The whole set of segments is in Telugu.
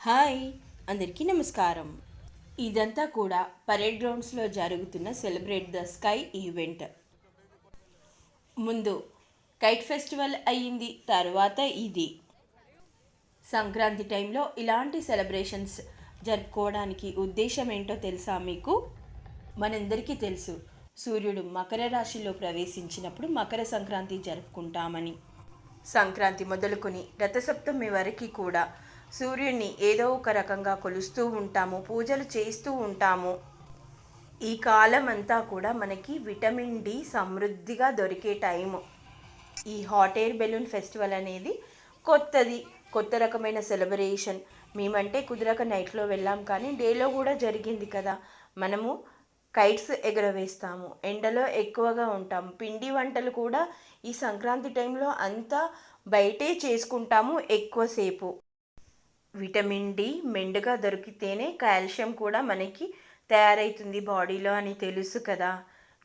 హాయ్, అందరికీ నమస్కారం. ఇదంతా కూడా పరేడ్ గ్రౌండ్స్లో జరుగుతున్న సెలబ్రేట్ ద స్కై ఈవెంట్. ముందు కైట్ ఫెస్టివల్ అయ్యింది, తర్వాత ఇది. సంక్రాంతి టైంలో ఇలాంటి సెలబ్రేషన్స్ జరుపుకోవడానికి ఉద్దేశం ఏంటో తెలుసా మీకు? మనందరికీ తెలుసు, సూర్యుడు మకర రాశిలో ప్రవేశించినప్పుడు మకర సంక్రాంతి జరుపుకుంటామని. సంక్రాంతి మొదలుకొని రథసప్తమి వరకు కూడా సూర్యుడిని ఏదో ఒక రకంగా కొలుస్తూ ఉంటాము, పూజలు చేస్తూ ఉంటాము. ఈ కాలం అంతా కూడా మనకి విటమిన్ డి సమృద్ధిగా దొరికే టైము. ఈ హాట్ ఎయిర్ బెలూన్ ఫెస్టివల్ అనేది కొత్త రకమైన సెలబ్రేషన్. మేమంటే కుదరక నైట్లో వెళ్ళాం, కానీ డేలో కూడా జరిగింది కదా. మనము కైట్స్ ఎగరవేస్తాము, ఎండలో ఎక్కువగా ఉంటాము. పిండి వంటలు కూడా ఈ సంక్రాంతి టైంలో అంతా బయటే చేసుకుంటాము ఎక్కువసేపు. విటమిన్ డి మెండుగా దొరికితేనే కాల్షియం కూడా మనకి తయారవుతుంది బాడీలో అని తెలుసు కదా.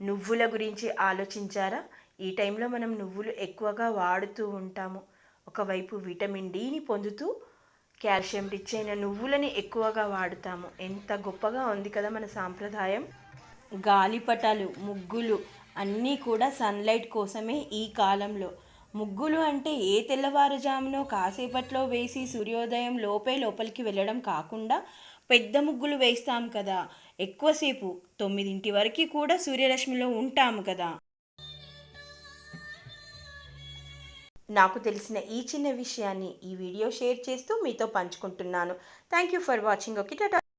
నువ్వుల గురించి ఆలోచించారా? ఈ టైంలో మనం నువ్వులు ఎక్కువగా వాడుతూ ఉంటాము. ఒకవైపు విటమిన్ డిని పొందుతూ కాల్షియం రిచ్ అయిన నువ్వులని ఎక్కువగా వాడుతాము. ఎంత గొప్పగా ఉంది కదా మన సాంప్రదాయం. గాలిపటాలు, ముగ్గులు అన్నీ కూడా సన్లైట్ కోసమే. ఈ కాలంలో ముగ్గులు అంటే ఏ తెల్లవారుజామునో కాసేపట్లో వేసి సూర్యోదయం లోపలికి వెళ్ళడం కాకుండా పెద్ద ముగ్గులు వేస్తాం కదా. ఎక్కువసేపు 9 వరకు కూడా సూర్యరశ్మిలో ఉంటాము కదా. నాకు తెలిసిన ఈ చిన్న విషయాన్ని ఈ వీడియో షేర్ చేస్తూ మీతో పంచుకుంటున్నాను. Thank you for watching. Okay, Tata.